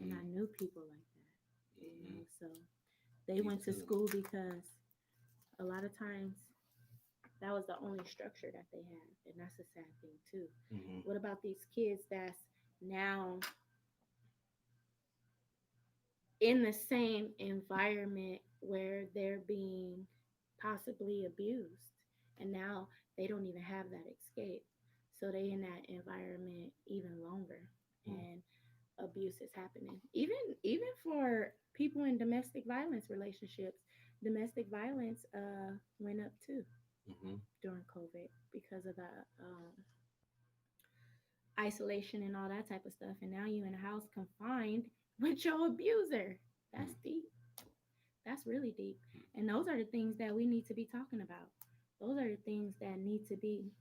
and hmm, I knew people like that, hmm, So they me went to too. school because a lot of times that was the only structure that they had, and that's a sad thing too. Hmm, What about these kids that's now in the same environment where they're being possibly abused, and now they don't even have that escape, so they in that environment even longer, and abuse is happening, even for people in domestic violence relationships. Domestic violence went up too hmm, during COVID because of the isolation and all that type of stuff, and now you in a house confined with your abuser. That's hmm. deep. That's really deep. And those are the things that we need to be talking about. Those are the things that need to be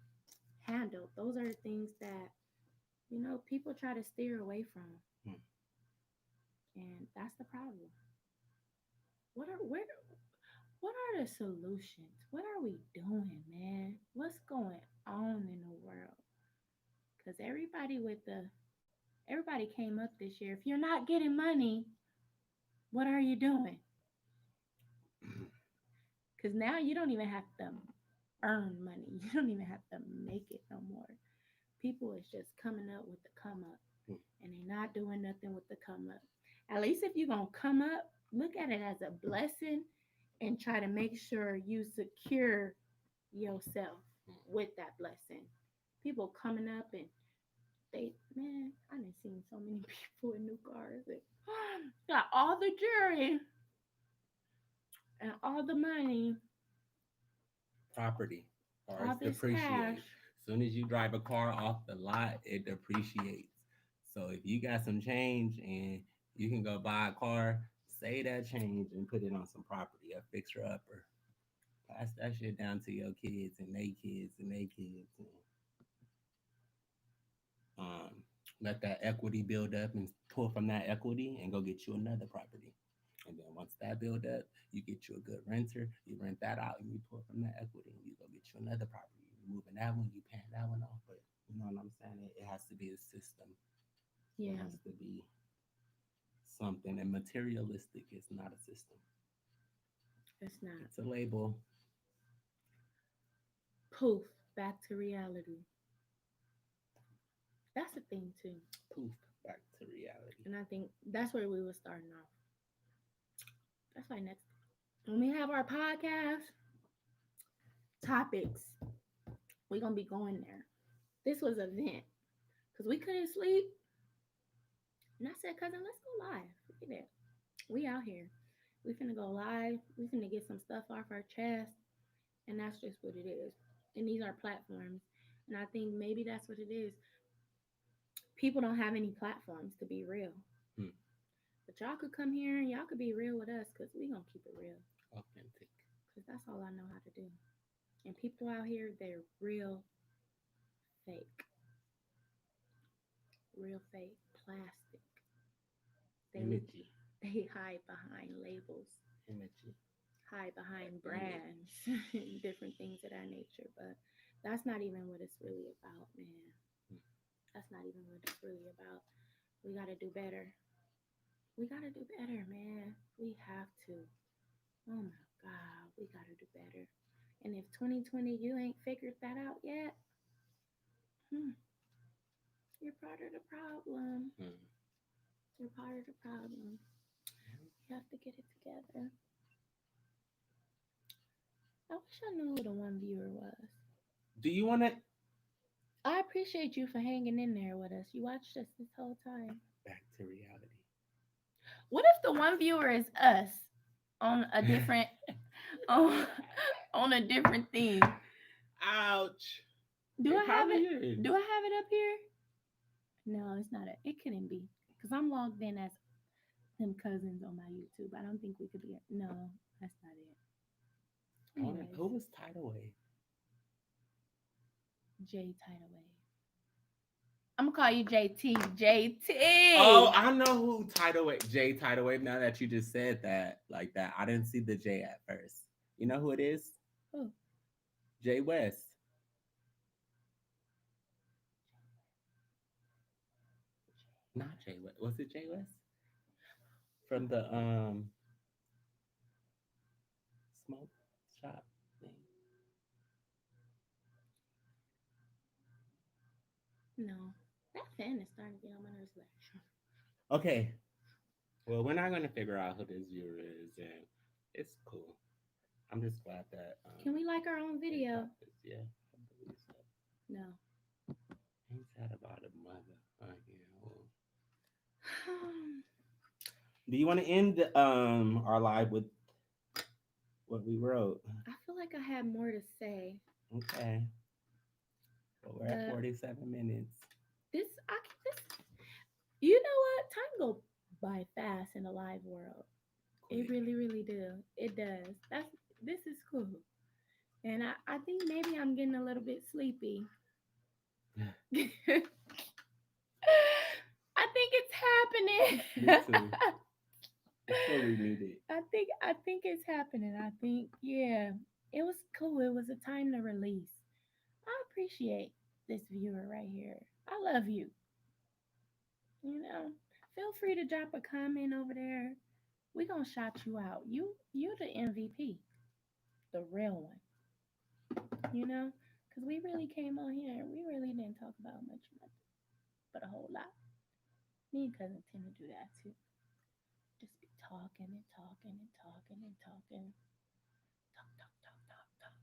handled. Those are the things that, people try to steer away from. Hmm. And that's the problem. What are the solutions? What are we doing, man? What's going on in the world? Cuz everybody came up this year. If you're not getting money, what are you doing? Cuz now you don't even have to earn money. You don't even have to make it no more. People is just coming up with the come up, and they not doing nothing with the come up. At least if you're going to come up, look at it as a blessing and try to make sure you secure yourself with that blessing. People coming up and man, I done seen so many people in new cars and got all the jewelry and all the money, Property, cars all this cash. depreciate. As soon as you drive a car off the lot, it depreciates. So if you got some change and you can go buy a car, save that change and put it on some property, a fixer upper. Pass that shit down to your kids and they kids and they kids. And, um, let that equity build up and pull from that equity and go get you another property. And then once that build up, you get you a good renter, you rent that out and you pull from that equity and you go get you another property. You moving that one, you paying that one off. But you know what I'm saying? It has to be a system. It Yeah, has to be something. And materialistic is not a system. it's not. It's a label. Poof, back to reality. That's the thing too. Poof, back to reality. And I think that's where we were starting off. That's why next when we have our podcast topics, we're gonna be going there. This was a vent because we couldn't sleep. And I said, cousin, let's go live. Look at that. We out here. We finna go live. We finna get some stuff off our chest. And that's just what it is. And these are platforms. And I think maybe that's what it is. People don't have any platforms to be real. Hmm. But y'all could come here and y'all could be real with us because we gonna keep it real. Authentic. Because that's all I know how to do. And people out here, they're real fake. Real fake. Plastic. They Imagery. they hide behind labels, Imagery. hide behind Image. brands, different things of that nature. But that's not even what it's really about, man. Hmm. That's not even what it's really about. We gotta do better. We gotta do better, man. We have to. Oh my God, we gotta do better. And if 2020 you ain't figured that out yet, hmm, you're part of the problem. Hmm. You're part of the problem. You have to get it together. I wish I knew who the one viewer was. Do you want to I appreciate you for hanging in there with us. You watched us this whole time. back to reality? What if the one viewer is us on a different on, on a different thing? Ouch. Do I It have probably it? is. Do I have it up here? No, it's not. It couldn't be because I'm logged in as them cousins on my YouTube. I don't think we could be. No, that's not it. Anyways, Who was Tidal Wave? J Tidal Wave. I'm gonna call you JT. Oh, JT. I know who Tidal Wave, J Tidal Wave. Now that you just said that, like that, I didn't see the J at first. You know who it is? Who? Jay West. Not Jay West. Was it Jay West from the smoke shop thing? No, that fan is starting to get on my nerves. Okay. Well, we're not gonna figure out who this viewer is, and it's cool. I'm just glad that Can we like our own they video? got this. Yeah, I believe so. No. Ain't that about a mother? Well, do you want to end our live with what we wrote? I feel like I had more to say. Okay. Well, we're at The 47 minutes. this you know what? Time go by fast in the live world. It Quick. really, really do. It does. This is cool. And I think maybe I'm getting a little bit sleepy. I think it's Me happening. too. It's fully needed. I think it's happening. I think yeah. It was cool. It was a time to release. I appreciate this viewer right here. I love you. You know, feel free to drop a comment over there. We gonna shout you out. You the MVP, the real one. You know, because we really came on here and we really didn't talk about much, nothing, but a whole lot. Me and cousin tend to do that too. Just be talking and talking and talking and talking. Talk, talk, talk, talk, talk.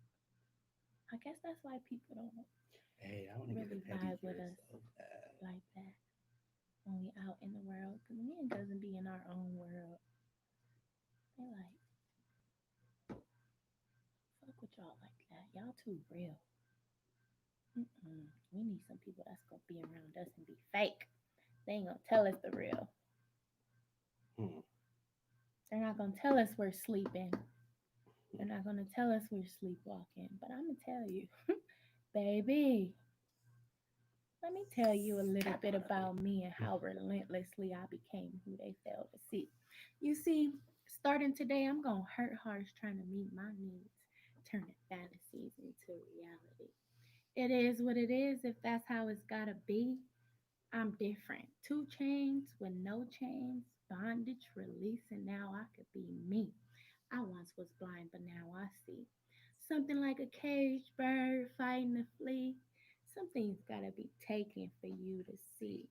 I guess that's why people don't Hey, I want to get a really vibe with pedicure us so bad. like that when we out in the world. Because me and cousin be in our own world. They like, fuck with y'all like that. Y'all too real. Mm-mm. We need some people that's gonna be around us and be fake. They ain't gonna tell us the real. Hmm. They're not gonna tell us we're sleeping. They're not gonna tell us we're sleepwalking. But I'm gonna tell you, baby. Let me tell you a little Snap bit out of it. about me and how relentlessly I became who they failed to see. You see, starting today, I'm gonna hurt hearts trying to meet my needs, turning fantasies into reality. It is what it is. If that's how it's gotta be, I'm different. Two chains with no chains, bondage, release, and now I could be me. I once was blind, but now I see. Something like a caged bird fighting to flee. Something's gotta be taken for you to see.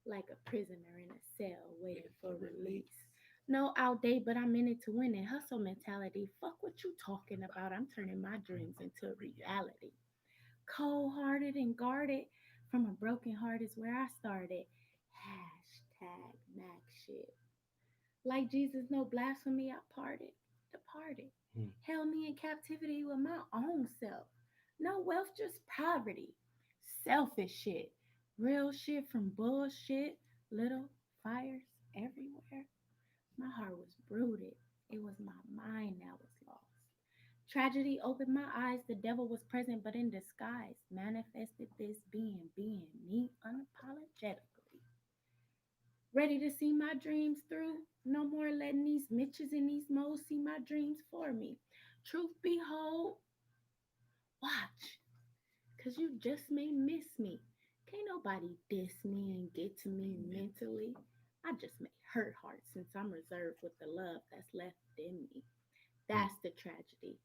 Like a prisoner in a cell waiting Waiting for for release. release. No outdate, but I'm in it to win it. Hustle mentality. Fuck what you talking about. I'm turning my dreams into reality. Cold hearted and guarded from a broken heart is where I started. tag Mac shit. Like Jesus, no blasphemy, I parted, departed. Hmm. Held me in captivity with my own self. No wealth, just poverty. Selfish shit. Real shit from bullshit. Little fires everywhere. My heart was brooded. It was my mind that was lost. Tragedy opened my eyes. The devil was present, but in disguise. Manifested this being me unapologetically. Ready to see my dreams through. No more letting these Mitches and these Moes see my dreams for me. Truth behold, watch, cause you just may miss me. Can't nobody diss me and get to me mentally. I just may hurt hearts since I'm reserved with the love that's left in me. That's the tragedy.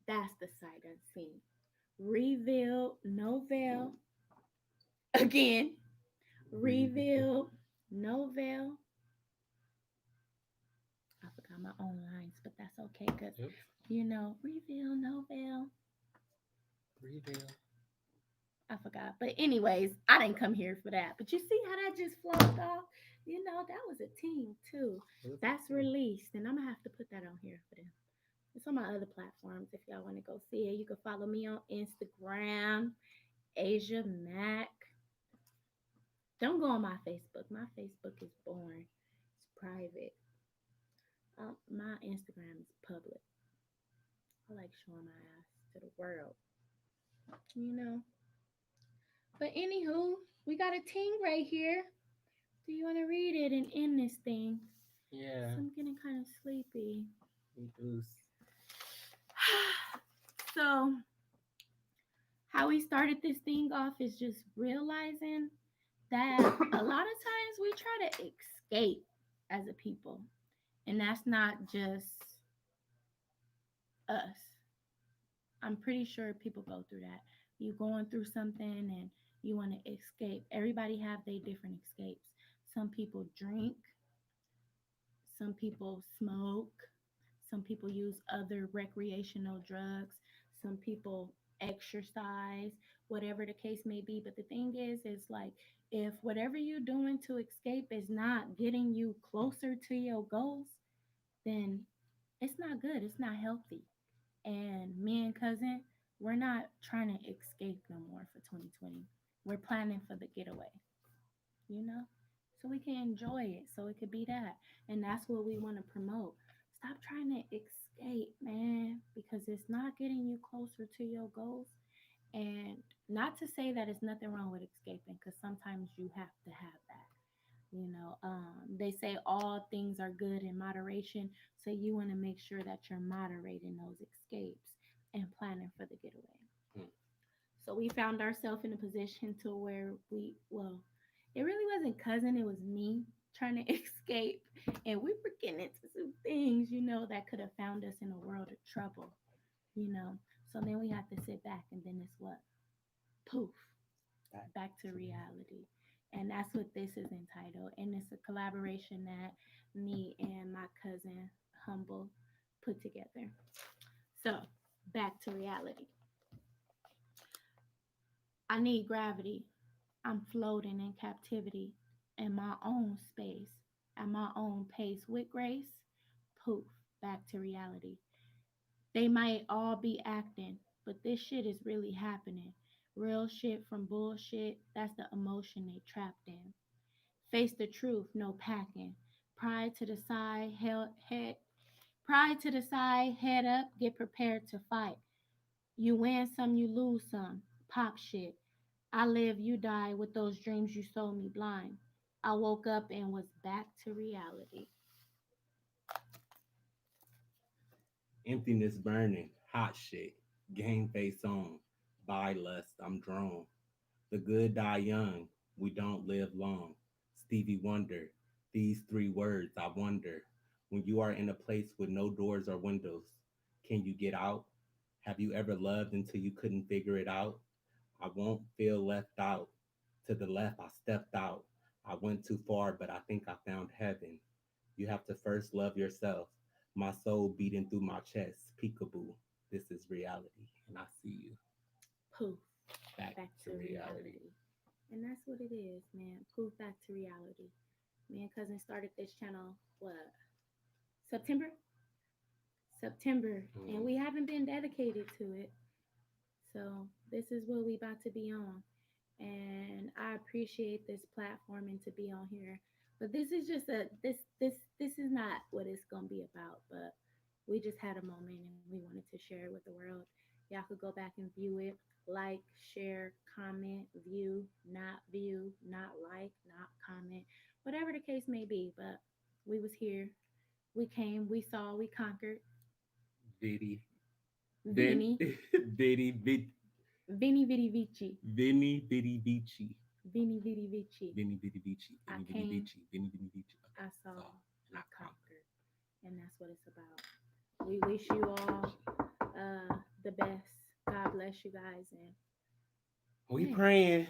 That's the sight unseen. Revealed, no veil. Again, revealed, no veil. I forgot my own lines, but that's okay because, Yep. reveal, no veil. Reveal. I forgot. But, anyways, I didn't come here for that. But you see how that just flowed off? That was a team, too. That's released, and I'm going to have to put that on here for them. It's on my other platforms if y'all want to go see it. You can follow me on Instagram, Asia Mac. Don't go on my Facebook. My Facebook is boring. It's private. My Instagram is public. I like showing my ass to the world, you know. But anywho, we got a ting right here. Do you want to read it and end this thing? Yeah. So I'm getting kind of sleepy. Loose. So, how we started this thing off is just realizing that a lot of times we try to escape as a people, and that's not just us. I'm pretty sure people go through that. You going through something and you want to escape. Everybody have their different escapes. Some people drink, some people smoke, some people use other recreational drugs, some people exercise, whatever the case may be. But the thing is like if whatever you're doing to escape is not getting you closer to your goals, then it's not good. It's not healthy. And me and cousin, we're not trying to escape no more for 2020. We're planning for the getaway, you know? So we can enjoy it. So it could be that. And that's what we want to promote. Stop trying to escape, man, because it's not getting you closer to your goals. And not to say that it's nothing wrong with escaping, because sometimes you have to have that. They say all things are good in moderation, so you want to make sure that you're moderating those escapes and planning for the getaway. Hmm. So we found ourselves in a position to where it really wasn't cousin, it was me trying to escape, and we were getting into some things, that could have found us in a world of trouble, you know. So then we had to sit back, and then it's what? Poof, back to reality. And that's what this is entitled. And it's a collaboration that me and my cousin Humble put together. So, back to reality. I need gravity. I'm floating in captivity in my own space, at my own pace with grace. Poof, back to reality. They might all be acting, but this shit is really happening. Real shit from bullshit, that's the emotion they trapped in. Face the truth, no packing. Pride to the side, head pride to the side, head up, get prepared to fight. You win some, you lose some. Pop shit. I live, you die with those dreams you sold me blind. I woke up and was back to reality. Emptiness burning. Hot shit. Game face on. By lust. I'm drawn. The good die young. We don't live long. Stevie Wonder. These three words, I wonder. When you are in a place with no doors or windows, can you get out? Have you ever loved until you couldn't figure it out? I won't feel left out. To the left, I stepped out. I went too far, but I think I found heaven. You have to first love yourself. My soul beating through my chest. Peekaboo. This is reality, and I see you. Poof, Back back to to reality. reality. And that's what it is, man. Poof, back to reality. Me and cousin started this channel, what, September? September. And Mm. we haven't been dedicated to it. So this is what we about to be on. And I appreciate this platform and to be on here. But this is just this is not what it's gonna be about. But we just had a moment and we wanted to share it with the world. Y'all could go back and view it, like, share, comment, view, not like, not comment, whatever the case may be. But we was here, we came, we saw, we conquered. Vidi, Vin, Vini, Vidi, Vid, Vini Vidi Vici, Vini, Vidi, Vici, Vini Vidi Vici. Vini, Vidi, Vici, I Vini, Vidi, came, Vici, Vini, Vidi, Vici. I Okay, saw, so I not conquer. conquered. And that's what it's about. We wish you all the best. God bless you guys. And We man, praying.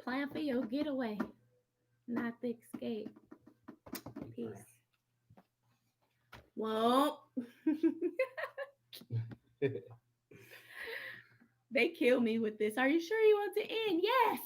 plan for your getaway, not the escape. We Peace. praying. Well, they kill me with this. Are you sure you want to end? Yes.